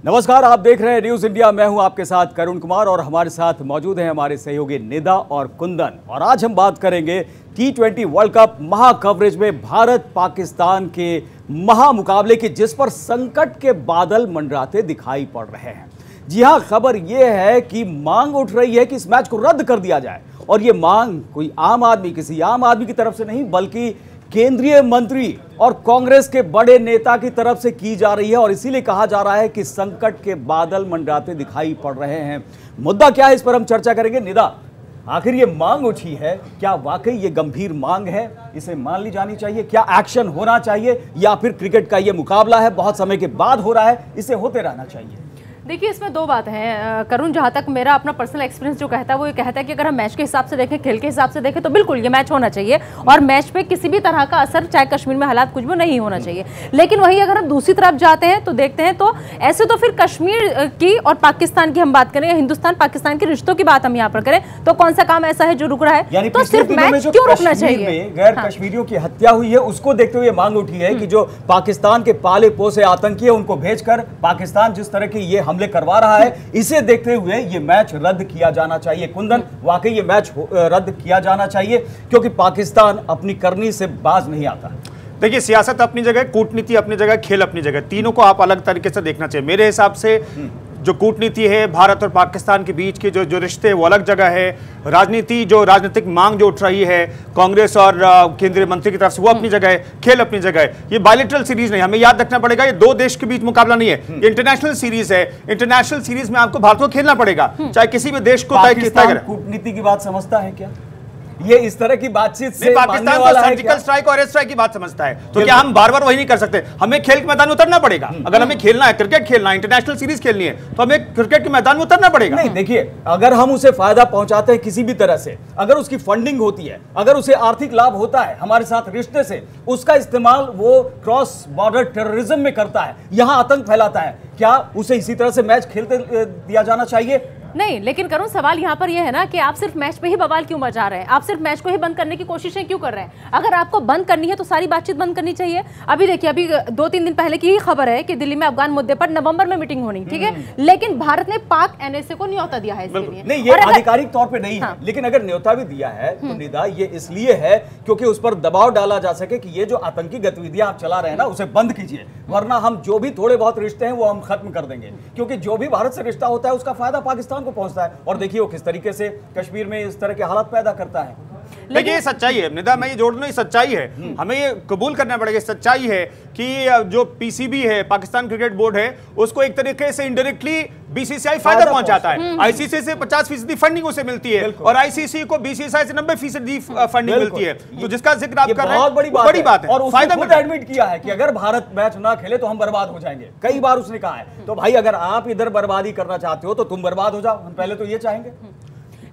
नमस्कार, आप देख रहे हैं न्यूज इंडिया। मैं हूं आपके साथ करुण कुमार और हमारे साथ मौजूद हैं हमारे सहयोगी निदा और कुंदन। और आज हम बात करेंगे T20 वर्ल्ड कप महा कवरेज में भारत पाकिस्तान के महा मुकाबले की, जिस पर संकट के बादल मंडराते दिखाई पड़ रहे हैं। जी हां, खबर यह है कि मांग उठ रही है कि इस मैच को रद्द कर दिया जाए। और यह मांग कोई किसी आम आदमी की तरफ से नहीं, बल्कि केंद्रीय मंत्री और कांग्रेस के बड़े नेता की तरफ से की जा रही है। और इसीलिए कहा जा रहा है कि संकट के बादल मंडराते दिखाई पड़ रहे हैं। मुद्दा क्या है, इस पर हम चर्चा करेंगे। निदा, आखिर ये मांग उठी है, क्या वाकई ये गंभीर मांग है, इसे मान ली जानी चाहिए? क्या एक्शन होना चाहिए, या फिर क्रिकेट का ये मुकाबला है, बहुत समय के बाद हो रहा है, इसे होते रहना चाहिए? देखिए, इसमें दो बात हैं करुण। जहाँ तक मेरा अपना पर्सनल एक्सपीरियंस जो कहता है वो ये कहता है कि अगर हम मैच के हिसाब से देखें, खेल के हिसाब से देखें, तो बिल्कुल ये मैच होना चाहिए और मैच पे किसी भी तरह का असर, चाहे कश्मीर में हालात कुछ भी, नहीं होना चाहिए। लेकिन वहीं अगर हम दूसरी तरफ जाते हैं तो देखते हैं तो ऐसे तो फिर कश्मीर की और पाकिस्तान की हम बात करें, हिंदुस्तान पाकिस्तान के रिश्तों की बात हम यहाँ पर करें, तो कौन सा काम ऐसा है जो रुक रहा है? तो सिर्फ मैच क्यों रुकना चाहिए? गैर कश्मीरियों की हत्या हुई है, उसको देखते हुए मांग उठी है कि जो पाकिस्तान के पाले पोसे आतंकी है उनको भेजकर पाकिस्तान जिस तरह के ये हमले करवा रहा है, इसे देखते हुए ये मैच रद्द किया जाना चाहिए। कुंदन, वाकई ये मैच रद्द किया जाना चाहिए, क्योंकि पाकिस्तान अपनी करनी से बाज नहीं आता। देखिए, सियासत अपनी जगह, कूटनीति अपनी जगह, खेल अपनी जगह, तीनों को आप अलग तरीके से देखना चाहिए। मेरे हिसाब से जो कूटनीति है, भारत और पाकिस्तान के बीच के जो रिश्ते, वो अलग जगह है। राजनीति, जो राजनीतिक मांग जो उठ रही है कांग्रेस और केंद्रीय मंत्री की तरफ से, वो अपनी जगह है। खेल अपनी जगह है। ये बायलैटरल सीरीज नहीं, हमें याद रखना पड़ेगा, ये दो देश के बीच मुकाबला नहीं है, ये इंटरनेशनल सीरीज है। इंटरनेशनल सीरीज में आपको भारत को खेलना पड़ेगा, चाहे किसी भी देश को। कूटनीति की बात समझता है क्या? ये इस तरह की बातचीत से पाकिस्तान को सर्जिकल स्ट्राइक और एयर स्ट्राइक की बात समझता है, तो क्या हम बार बार वही नहीं कर सकते? हमें खेल के मैदान में उतरना पड़ेगा। अगर हमें खेलना है, क्रिकेट खेलना है, इंटरनेशनल सीरीज खेलनी है, तो हमें क्रिकेट के मैदान में उतरना पड़ेगा। नहीं, देखिए, अगर हम उसे फायदा पहुंचाते हैं किसी भी तरह से, अगर उसकी फंडिंग होती है, अगर उसे आर्थिक लाभ होता है हमारे साथ रिश्ते से, उसका इस्तेमाल वो क्रॉस बॉर्डर टेररिज्म में करता है, यहां आतंक फैलाता है, क्या उसे इसी तरह से मैच खेलते दिया जाना चाहिए? नहीं, लेकिन करुण, सवाल यहाँ पर यह है ना कि आप सिर्फ मैच पे ही बवाल क्यों मचा रहे हैं? आप सिर्फ मैच को ही बंद करने की कोशिशें क्यों कर रहे हैं? अगर आपको बंद करनी है तो सारी बातचीत बंद करनी चाहिए। अभी देखिए, अभी 2-3 दिन पहले की ही खबर है कि दिल्ली में अफगान मुद्दे पर नवंबर में मीटिंग होनी, ठीक है, लेकिन भारत ने पाक NSA को न्योता दिया है इसके लिए। नहीं, ये आधिकारिक तौर पे नहीं है, लेकिन अगर न्योता भी दिया है तो निदा, ये इसलिए है क्योंकि उस पर दबाव डाला जा सके कि ये जो आतंकी गतिविधियां आप चला रहे हैं ना, उसे बंद कीजिए, वरना हम जो भी थोड़े बहुत रिश्ते हैं वो हम खत्म कर देंगे। क्योंकि जो भी भारत से रिश्ता होता है उसका फायदा पाकिस्तान को पहुंचता है। और देखिए वो किस तरीके से कश्मीर में इस तरह के हालात पैदा करता है। लेकिन ये सच्चाई है निदा, मैं ये जोड़ दूं, ये सच्चाई है, हमें ये कबूल करना पड़ेगा। सच्चाई है कि जो PCB है, पाकिस्तान क्रिकेट बोर्ड है, उसको एक तरीके से इनडायरेक्टली BCCI फायदा पहुंचाता है। ICC से 50% फंडिंग उसे मिलती है और ICC को BCCI से 90% फंडिंग मिलती है। तो जिसका जिक्र आप कर रहे हैं, बड़ी बात है। और उसने खुद एडमिट किया है कि अगर भारत मैच ना खेले तो हम बर्बाद हो जाएंगे, कई बार उसने कहा है। तो भाई, अगर आप इधर बर्बादी करना चाहते हो तो तुम बर्बाद हो जाओ, हम पहले तो ये चाहेंगे।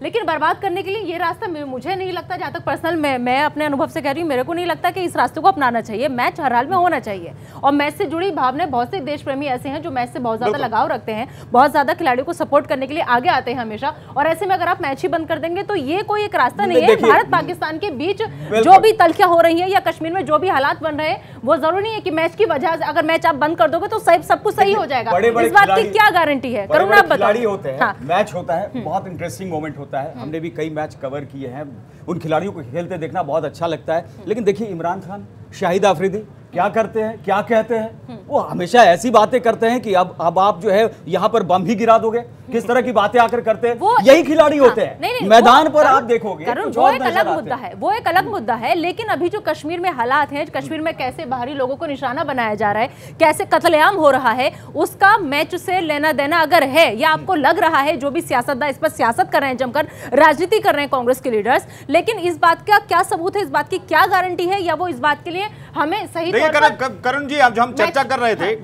लेकिन बर्बाद करने के लिए ये रास्ता मुझे नहीं लगता, जहाँ तक पर्सनल मैं अपने अनुभव से कह रही हूँ, मेरे को नहीं लगता कि इस रास्ते को अपनाना चाहिए। मैच हर हाल में होना चाहिए और मैच से जुड़ी भावनाएं, बहुत से देश प्रेमी ऐसे हैं जो मैच से बहुत ज्यादा लगाव रखते हैं, बहुत ज्यादा खिलाड़ियों को सपोर्ट करने के लिए आगे आते हैं हमेशा। और ऐसे में अगर आप मैच ही बंद कर देंगे तो ये कोई एक रास्ता नहीं है। भारत पाकिस्तान के बीच जो भी तलखियां हो रही है या कश्मीर में जो भी हालात बन रहे हैं, वो जरूरी नहीं है कि मैच की वजह से अगर मैच आप बंद कर दोगे तो सब कुछ सही हो जाएगा। इस बात की क्या गारंटी है? करुणा आप बताओ। मैच होता है, बहुत इंटरेस्टिंग मोमेंट होता है, हमने भी कई मैच कवर किए हैं, उन खिलाड़ियों को खेलते देखना बहुत अच्छा लगता है। लेकिन देखिए, इमरान खान, शाहिद आफरीदी क्या करते हैं, क्या कहते हैं? वो हमेशा ऐसी बातें करते हैं कि अब आप जो है यहाँ पर बम ही गिरा दोगे, किस तरह की बातें आकर करते हैं। यही खिलाड़ी होते हैं। नहीं, मैदान पर आप देखोगे वो एक अलग मुद्दा है, वो एक अलग मुद्दा है। लेकिन अभी जो कश्मीर में हालात हैं, कश्मीर में कैसे बाहरी लोगों को निशाना बनाया जा रहा है, कैसे कत्लेआम हो रहा है, उसका मैच से लेना देना अगर है, या आपको लग रहा है जो भी सियासतदान इस पर सियासत कर रहे हैं, जमकर राजनीति कर रहे हैं कांग्रेस के लीडर्स, लेकिन इस बात का क्या सबूत है, इस बात की क्या गारंटी है, या वो इस बात के लिए हमें सही करुण जी, जो हम चर्चा कर रहे थे,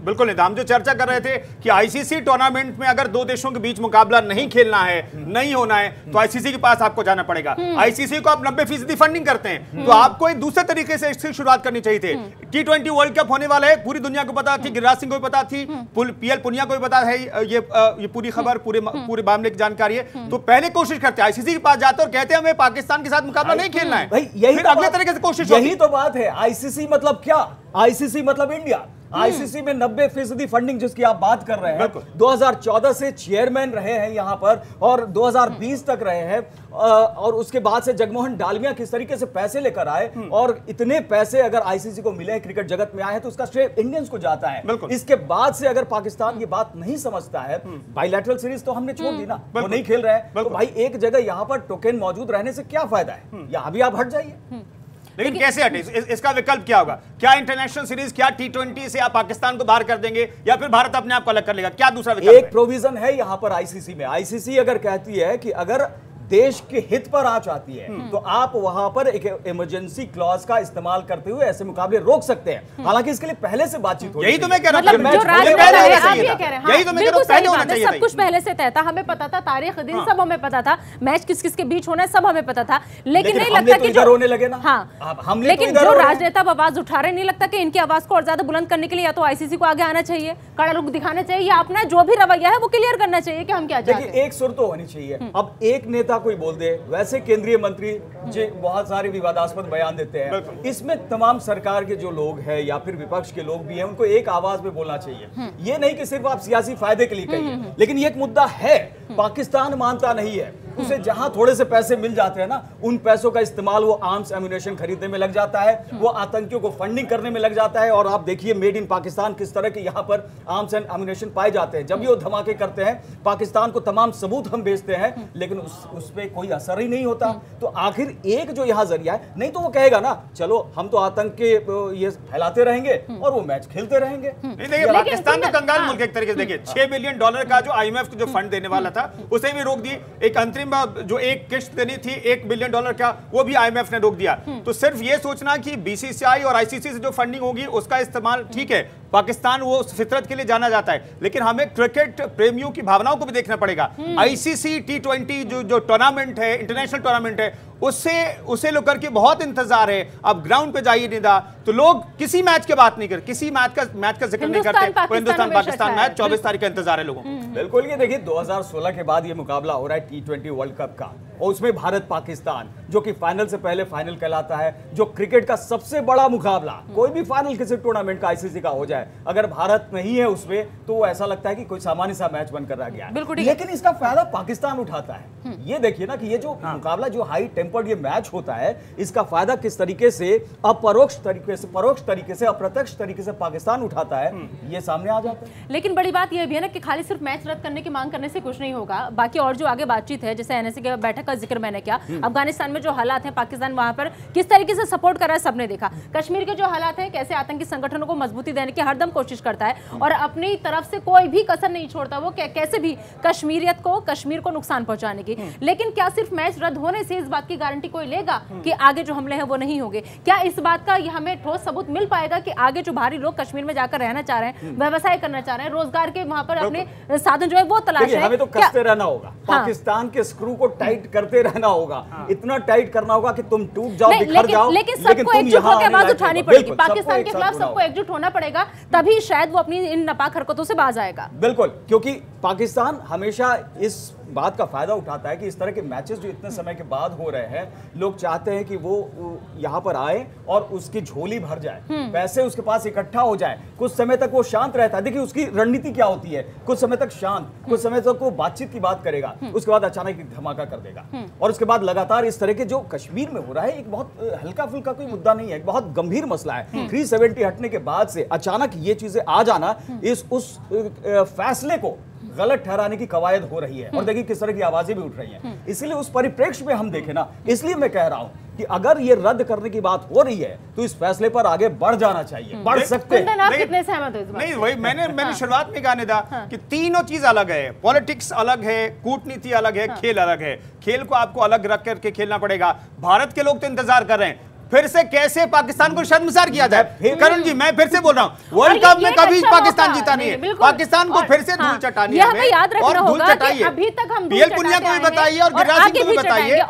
बिल्कुल नहीं, हम जो चर्चा कर रहे थे कि ICC टूर्नामेंट में अगर दो देशों के बीच मुकाबला नहीं खेलना है, नहीं होना है, तो ICC के पास आपको जाना पड़ेगा। ICC को आप 90% फंडिंग करते हैं, तो आपको एक दूसरे तरीके से इसकी शुरुआत करनी चाहिए थी। T20 वर्ल्ड कप होने वाला है, पूरी दुनिया को पता थी, गिरिराज सिंह को भी पता थी, PL पुनिया को भी पता है, ये पूरी खबर, पूरे मामले की जानकारी है। तो पहले कोशिश करते हैं, ICC के पास जाते हैं और कहते हैं हमें पाकिस्तान के साथ मुकाबला नहीं खेलना है, फिर अगले तरीके से कोशिश। यही तो बात है। ICC मतलब क्या? ICC मतलब इंडिया। आईसीसी में 90% फंडिंग जिसकी आप बात कर रहे हैं, 2014 से चेयरमैन रहे हैं यहां पर और 2020 तक रहे हैं, और उसके बाद से जगमोहन डालमिया किस तरीके से पैसे लेकर आए, और इतने पैसे अगर आईसीसी को मिले क्रिकेट जगत में आए तो उसका श्रेय इंडियंस को जाता है। इसके बाद से अगर पाकिस्तान ये बात नहीं समझता है, बायलैटरल सीरीज तो हमने छोड़ दी ना, वो नहीं खेल रहे हैं, तो भाई एक जगह यहां पर टोकन मौजूद रहने से क्या फायदा है, यहां भी आप हट जाइए। लेकिन कैसे हटे, इसका विकल्प क्या होगा? क्या इंटरनेशनल सीरीज, क्या T20 से आप पाकिस्तान को बाहर कर देंगे, या फिर भारत अपने आप को अलग कर लेगा? क्या दूसरा विकल्प एक प्रोविजन है यहां पर आईसीसी में, आईसीसी अगर कहती है कि अगर देश के हित पर आंच आती है तो आप वहां पर एक इमरजेंसी क्लॉज का इस्तेमाल करते हुए ऐसे मुकाबले रोक सकते हैं। हालांकि इसके लिए पहले से बातचीत हो, यही तो मैं कह रहा हूं, सब कुछ पहले से तय था, हमें पता था, तारीख दिन सब हमें पता था, मैच किस किस के बीच होना है सब हमें पता था। लेकिन नहीं लगता कि जो रोने लगे ना, हाँ, लेकिन जो राजनेता आवाज उठा रहे, नहीं लगता कि इनकी आवाज को और ज्यादा बुलंद करने के लिए या तो आईसीसी को आगे आना चाहिए, कड़ा रुख दिखाना चाहिए, या अपना जो भी रवैया है वो क्लियर करना चाहिए कि हम क्या चाहते हैं। एक सुर तो होनी चाहिए। अब एक नेता कोई बोल दे, वैसे केंद्रीय मंत्री जो बहुत सारे विवादास्पद बयान देते हैं, इसमें तमाम सरकार के जो लोग हैं या फिर विपक्ष के लोग भी हैं, उनको एक आवाज में बोलना चाहिए। ये नहीं कि सिर्फ आप सियासी फायदे के लिए कहिए, लेकिन ये एक मुद्दा है, पाकिस्तान मानता नहीं है, उसे जहां थोड़े से पैसे मिल जाते हैं ना, उन पैसों का इस्तेमाल वो आर्म्स एम्युनिशन खरीदने में लग जाता है, वो आतंकियों को फंडिंग करने में लग जाता है। और आप देखिए मेड इन पाकिस्तान किस तरह के यहां पर आर्म्स एंड एम्युनिशन पाए जाते हैं। जब ये वो धमाके करते हैं, पाकिस्तान को तमाम सबूत हम भेजते हैं, लेकिन उस पे कोई असर ही नहीं होता। तो आखिर एक जो यहां जरिया है, नहीं तो वो कहेगा ना चलो हम तो आतंक के ये फैलाते रहेंगे और वो मैच खेलते रहेंगे। देखिए पाकिस्तान तो कंगाल मुल्क एक तरीके से, देखिए $6 बिलियन का जो IMF जो फंड देने वाला था उसे भी रोक दिए, एक अंतरिम जो एक किश्त देनी थी $1 बिलियन का, वो भी IMF ने रोक दिया। तो सिर्फ ये सोचना कि BCCI और ICC से जो फंडिंग होगी उसका इस्तेमाल, ठीक है, पाकिस्तान वो फितरत के लिए जाना जाता है, लेकिन हमें क्रिकेट प्रेमियों की भावनाओं को भी देखना पड़ेगा। ICC T20 जो टूर्नामेंट है, इंटरनेशनल टूर्नामेंट है, उसे लेकर के बहुत इंतजार है। अब ग्राउंड पे जाइए निदा, तो लोग किसी मैच की बात नहीं करते, किसी मैच का जिक्र नहीं करते। हिंदुस्तान पाकिस्तान मैच 24 तारीख का इंतजार है लोगों को। बिल्कुल, ये देखिए 2016 के बाद ये मुकाबला हो रहा है T20 वर्ल्ड कप का, और उसमें भारत पाकिस्तान जो कि फाइनल से पहले फाइनल कहलाता है, जो क्रिकेट का सबसे बड़ा मुकाबला, कोई भी फाइनल किसी टूर्नामेंट का आईसीसी का हो जाए, अगर भारत नहीं है उसमें तो ऐसा लगता है कि कोई सामान्य सा मैच बनकर रह गया है। लेकिन इसका फायदा पाकिस्तान उठाता है। ये देखिए ना कि ये जो मुकाबला, जो हाई टेम्पर्ड ये मैच होता है, इसका फायदा किस तरीके से अपरोक्ष तरीके से, परोक्ष तरीके से, अप्रत्यक्ष तरीके से पाकिस्तान उठाता है, ये सामने आ जाता है। लेकिन बड़ी बात यह भी है ना कि खाली सिर्फ मैच रद्द करने की मांग करने से कुछ नहीं होगा, बाकी और जो आगे बातचीत है, जैसे NSA के बैठक का जिक्र मैंने किया, अफगानिस्तान में जो हालात हैं, पाकिस्तान वहां पर किस तरीके से सपोर्ट कर रहा है सबने देखा। कश्मीर के जो हालात हैं, कैसे आतंकी संगठनों को मजबूती देने की हरदम कोशिश करता है और अपनी तरफ से कोई भी कसर नहीं छोड़ता, वो कैसे भी कश्मीरियत को, कश्मीर को नुकसान पहुंचाने की। लेकिन क्या सिर्फ मैच रद्द होने से इस बात की गारंटी कोई लेगा कि आगे जो हमले हैं वो नहीं होंगे? क्या इस बात का हमें ठोस सबूत मिल पाएगा कि आगे जो भारी लोग कश्मीर में जाकर रहना चाह रहे हैं, व्यवसाय करना चाह रहे हैं, रोजगार के वहां पर अपने साधन जो है वो तलाश है? हमें तो कसते रहना होगा, पाकिस्तान के स्क्रू को टाइट करते रहना होगा, इतना टाइट करना होगा कि तुम टूट जाओ, बिखर जाओ, लेकिन सबको एकजुट होकर आवाज उठानी पड़ेगी। पाकिस्तान के खिलाफ सबको एकजुट होना पड़ेगा, तभी शायद वो अपनी इन नापाक हरकतों से बाज आएगा। बिल्कुल, क्योंकि पाकिस्तान हमेशा इस बात का फायदा उठाता है कि इस तरह के मैचेस जो इतने समय के बाद हो रहे हैं, लोग चाहते हैं कि वो यहाँ पर आए और उसकी झोली भर जाए, पैसे उसके पास इकट्ठा हो जाए, कुछ समय तक वो शांत रहता है। देखिए उसकी रणनीति क्या होती है, कुछ समय तक शांत, कुछ समय तक वो बातचीत की बात करेगा, उसके बाद अचानक एक धमाका कर देगा, और उसके बाद लगातार इस तरह के जो कश्मीर में हो रहा है, एक बहुत हल्का फुल्का कोई मुद्दा नहीं है, एक बहुत गंभीर मसला है। 370 हटने के बाद से अचानक ये चीजें आ जाना, उस फैसले को गलत ठहराने की कवायद हो रही है, और देखिए किस तरह की आवाजें भी उठ रही हैं। इसलिए उस परिप्रेक्ष्य में हम देखें ना, इसलिए मैं कह रहा हूं कि अगर ये रद्द करने की बात हो रही है तो इस फैसले पर आगे बढ़ जाना चाहिए, बढ़ सकते हैं। आप कितने सहमत हो इस बात से? नहीं, वही मैंने शुरुआत में कहा था कि तीनों चीज अलग है, पॉलिटिक्स अलग है, कूटनीति अलग है, खेल अलग है। खेल को आपको अलग रख करके खेलना पड़ेगा। भारत के लोग तो इंतजार कर रहे हैं फिर से कैसे पाकिस्तान को शर्मसार किया जाए। करुण जी, मैं फिर से बोल रहा हूं, वर्ल्ड कप में कभी पाकिस्तान जीता नहीं है, पाकिस्तान को फिर से धूल चटानी है, और धूल चटाइए। अभी तक हम पीएल पुनिया को भी बताइए और गिरिराज सिंह को भी बताइए,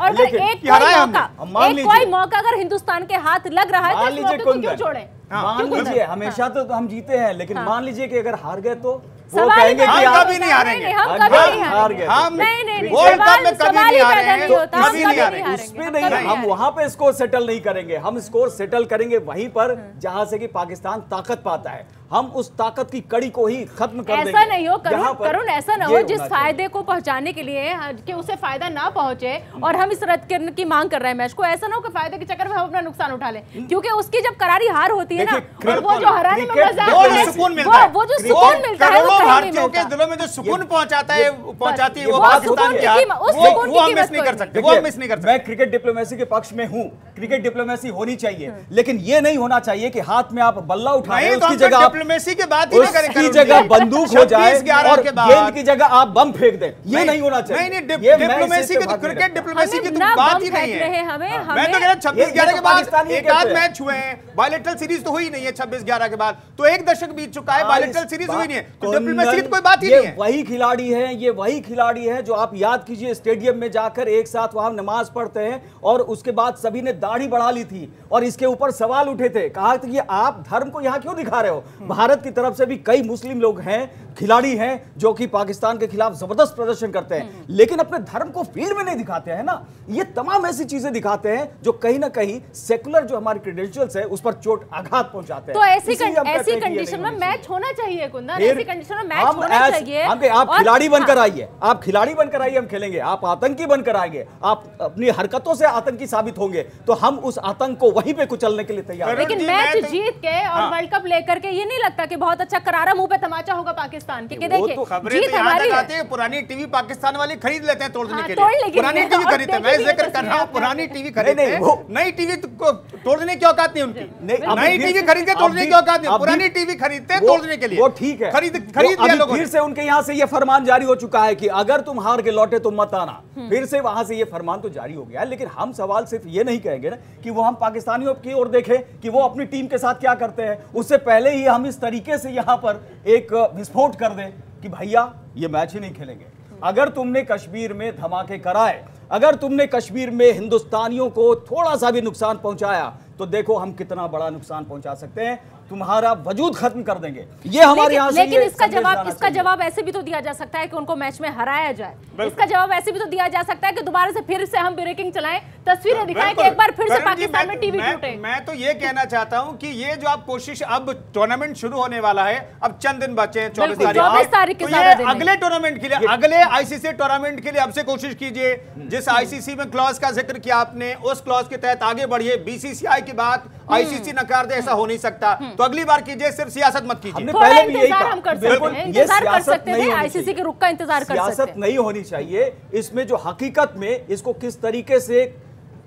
कोई मौका अगर हिंदुस्तान के हाथ लग रहा है तो क्यों छोड़े? मान लीजिए हमेशा तो हम जीते हैं, लेकिन मान लीजिए कि अगर हार गए तो वो कहेंगे कि हम कभी नहीं हारेंगे, हम कभी नहीं हार गए। हारेंगे। नहीं वर्ल्ड कप में कभी सवाल नहीं ही हारे पैदा हैं, नहीं होता, हम कभी नहीं कभी हारे। नहीं उसमें हारेंगे, नहीं, हम हम वहां पे स्कोर सेटल नहीं करेंगे, हम स्कोर सेटल करेंगे वहीं पर जहां से कि पाकिस्तान ताकत पाता है। हम उस ताकत की कड़ी को ही खत्म कर देंगे। ऐसा नहीं हो यहाँ पर करुण, ऐसा ना ये हो जिस होना फायदे को पहुंचाने के लिए कि उसे फायदा ना पहुंचे और हम इस रद्द करने की मांग कर रहे हैं मैच को, ऐसा ना हो कि फायदे के चक्कर में हम अपना नुकसान उठा लें, क्योंकि उसकी जब करारी हार होती है ना, और वो जो हराने में मजा आता है, सुकून मिलता है, वो जो सुकून मिलता है वो करोड़ों कहीं नहीं भारतीयों के मिलता। दिलों में जो सुकून पहुंचाता है, पहुंचाती है वो बात पाकिस्तान सुकून की हार, की कीमत- उस वो सुकून की हम कीमत मिस नहीं कर कोई सकते, वो देखिए, हम मिस नहीं कर सकते। मैं क्रिकेट डिप्लोमेसी के पक्ष में हूं, क्रिकेट डिप्लोमेसी होनी चाहिए, लेकिन ये नहीं होना चाहिए कि हाथ में आप बल्ला उठा रहे नहीं हैं, तो उसकी हम जगह आप डिप्लोमेसी की बात ही नहीं करें, उसकी जगह बंदूक हो जाए 26-11 और के बाद। गेंद की जगह आप बम फेंक दें, ये नहीं होना चाहिए। नहीं ये मैं डिप्लोमेसी इससे की, भाग नहीं क्रिकेट रखता। डिप्लोमेसी की हमें तो ना बात बम ही नहीं फेंक रहे है। हैं, हमें मैं तो कह रहा 26-11 के बाद एक आध मैच हुए हैं, बायलेटरल सीरीज तो हुई नहीं है 26-11 के बाद, तो एक दशक बीत चुका है, बायलेटरल सीरीज हुई नहीं है, तो डिप्लोमेसी की तो कोई बात ही नहीं है। वही खिलाड़ी है, ये वही खिलाड़ी है जो आप याद कीजिए स्टेडियम में जाकर एक साथ वहां नमाज पढ़ते हैं और उसके बाद सभी ने दाढ़ी बढ़ा ली थी और इसके ऊपर सवाल उठे थे, कहा था कि आप धर्म को यहां क्यों दिखा रहे हो। भारत की तरफ से भी कई मुस्लिम लोग हैं, खिलाड़ी हैं जो कि पाकिस्तान के खिलाफ जबरदस्त प्रदर्शन करते हैं, लेकिन अपने धर्म को फील्ड में नहीं दिखाते हैं ना। ये तमाम ऐसी चीजें दिखाते हैं जो कहीं ना कहीं सेकुलर जो हमारे क्रेडेंशियल्स है उस पर चोट आघात पहुंचाते हैं। तो ऐसी इसीलिए हम कहते हैं कि ये कंडीशन नहीं में होनी मैच होना चाहिए कुंदन, फिर ऐसी कंडीशन में मैच हम होना ऐस- चाहिए। आप और- खिलाड़ी बनकर हाँ। आइए, आप खिलाड़ी बनकर आइए, हम खेलेंगे। आप आतंकी बनकर आएंगे, आप अपनी हरकतों से आतंकी साबित होंगे, तो हम उस आतंक को वहीं पे कुचलने के लिए तैयार हैं। लेकिन जी, मैच मैं तो- जीत के और वर्ल्ड कप लेकर के ये नहीं लगता कि बहुत अच्छा करारा मुंह पे तमाचा होगा पाकिस्तान के, कि देखिए खबरें जीत तो यहाँ हमारी तक है। आती है, पुरानी टीवी पाकिस्तान वाले खरीद लेते हैं तोड़ने हाँ, के तोड़ लिए, लेकिन पुरानी ये टीवी और खरीदते हैं। मैं देखिए जिक्र कर रहा हूँ, तस्वीरें पुरानी टीवी खरीदते नहीं, हैं, वो- नई टीवी को तोड़ने की औकात नहीं उनकी, नई टीवी खरीद के तोड़ने की औकात नहीं, पुरानी टीवी खरीदते हैं तोड़ने के लिए। वो ठीक है, खरीद वो लिया अभी लोगों फिर ने। से उनके यहाँ से ये फरमान जारी हो चुका है कि अगर तुम हार के लौटे तो मत आना। फिर से वहां से ये फरमान तो जारी हो गया है, लेकिन हम सवाल सिर्फ ये नहीं कहेंगे ना कि वो हम पाकिस्तानियों की ओर देखें कि वो अपनी टीम के साथ क्या करते हैं, उससे पहले ही हम इस तरीके से यहाँ पर एक विस्फोट कर दें कि भैया ये मैच ही नहीं खेलेंगे। अगर तुमने कश्मीर में धमाके कराए, अगर तुमने कश्मीर में हिंदुस्तानियों को थोड़ा सा भी नुकसान पहुंचाया, तो देखो हम कितना बड़ा नुकसान पहुंचा सकते हैं, तुम्हारा वजूद खत्म कर देंगे। ये हमारे यहाँ से लेकिन ये इसका संदेश जाना चाहिए। जवाब ऐसे भी तो दिया जा सकता है कि उनको मैच में हराया जाए। इसका जवाब ऐसे भी तो दिया जा सकता है कि दोबारा से फिर से हम ब्रेकिंग चलाएं, तस्वीरें दिखाएं कि एक बार फिर से करण जी, पाकिस्तान में टीवी टूटे। मैं तो ये कहना चाहता हूं कि ये जो आप कोशिश, अब टूर्नामेंट शुरू होने वाला है, अब चंद दिन बचे हैं, 24 बिल्कुल, तारीख 24 तारीख के तो ज्यादा ये दिन है। अगले टूर्नामेंट के लिए, अगले आईसीसी टूर्नामेंट के लिए अब से कोशिश कीजिए। जिस आईसीसी में क्लॉज का जिक्र किया आपने, उस क्लॉज के तहत आगे बढ़िए। बीसीसीआई की बात आईसीसी नकार दे, ऐसा हो नहीं सकता, तो अगली बार कीजिए, सिर्फ सियासत मत कीजिए। हमने थोड़ा पहले भी यही इंतजार कहा, हम कर बिल्कुल, सकते हैं, ये इंतजार कर सियासत सकते नहीं थे, होनी आईसीसी चाहिए। के रुख का इंतजार कर सकते सियासत हैं। नहीं होनी चाहिए, इसमें जो हकीकत में इसको किस तरीके से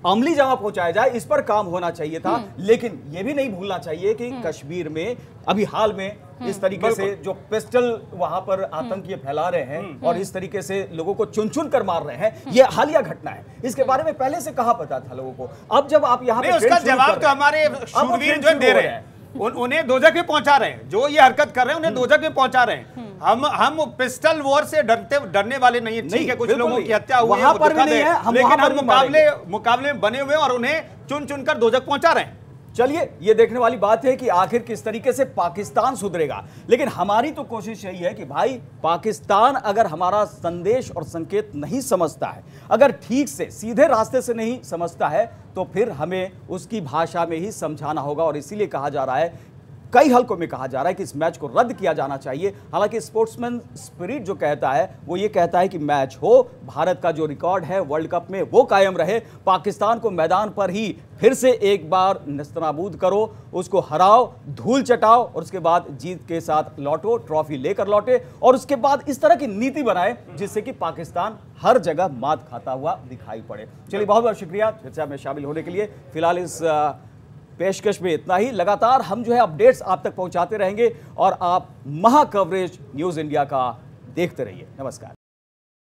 अमली जमा पहुंचाया जाए, इस पर काम होना चाहिए था। लेकिन यह भी नहीं भूलना चाहिए कि कश्मीर में अभी हाल में इस तरीके से जो पिस्टल वहां पर आतंक ये फैला रहे हैं और इस तरीके से लोगों को चुन चुन कर मार रहे हैं, ये हालिया घटना है। इसके बारे में पहले से कहा पता था लोगों को। अब जब आप यहाँ नहीं, पे उसका ट्रेंड शुरू जवाब कर तो रहे हैं, हमारे अब शूरवीर ट्रेंड जो शुरू दे हो रहे रहा हैं, उन्हें दोजख में पहुंचा रहे हैं। जो ये हरकत कर रहे हैं उन्हें दोजख में पहुंचा रहे हैं। हम पिस्टल वॉर से डरने वाले नहीं है। ठीक है, कुछ बिल्कुल लोगों नहीं। की हत्या हुई है, वहां वो पर भी दुखद नहीं है, हम लेकिन वहां पर हम भी मारेंगे। मुकाबले में बने हुए हैं और उन्हें चुन चुन कर दोजख पहुंचा रहे हैं। चलिए, ये देखने वाली बात है कि आखिर किस तरीके से पाकिस्तान सुधरेगा। लेकिन हमारी तो कोशिश यही है कि भाई पाकिस्तान अगर हमारा संदेश और संकेत नहीं समझता है, अगर ठीक से सीधे रास्ते से नहीं समझता है, तो फिर हमें उसकी भाषा में ही समझाना होगा। और इसीलिए कहा जा रहा है, कई हलकों में कहा जा रहा है कि इस मैच को रद्द किया जाना चाहिए। हालांकि स्पोर्ट्समैन स्पिरिट जो कहता है वो ये कहता है कि मैच हो, भारत का जो रिकॉर्ड है वर्ल्ड कप में वो कायम रहे, पाकिस्तान को मैदान पर ही फिर से एक बार नस्तनाबूद करो, उसको हराओ, धूल चटाओ और उसके बाद जीत के साथ लौटो, ट्रॉफी लेकर लौटे और उसके बाद इस तरह की नीति बनाए जिससे कि पाकिस्तान हर जगह मात खाता हुआ दिखाई पड़े। चलिए, बहुत बहुत शुक्रिया चर्चा में शामिल होने के लिए। फिलहाल इस पेशकश में इतना ही। लगातार हम जो है अपडेट्स आप तक पहुंचाते रहेंगे और आप महा कवरेज न्यूज़ इंडिया का देखते रहिए। नमस्कार।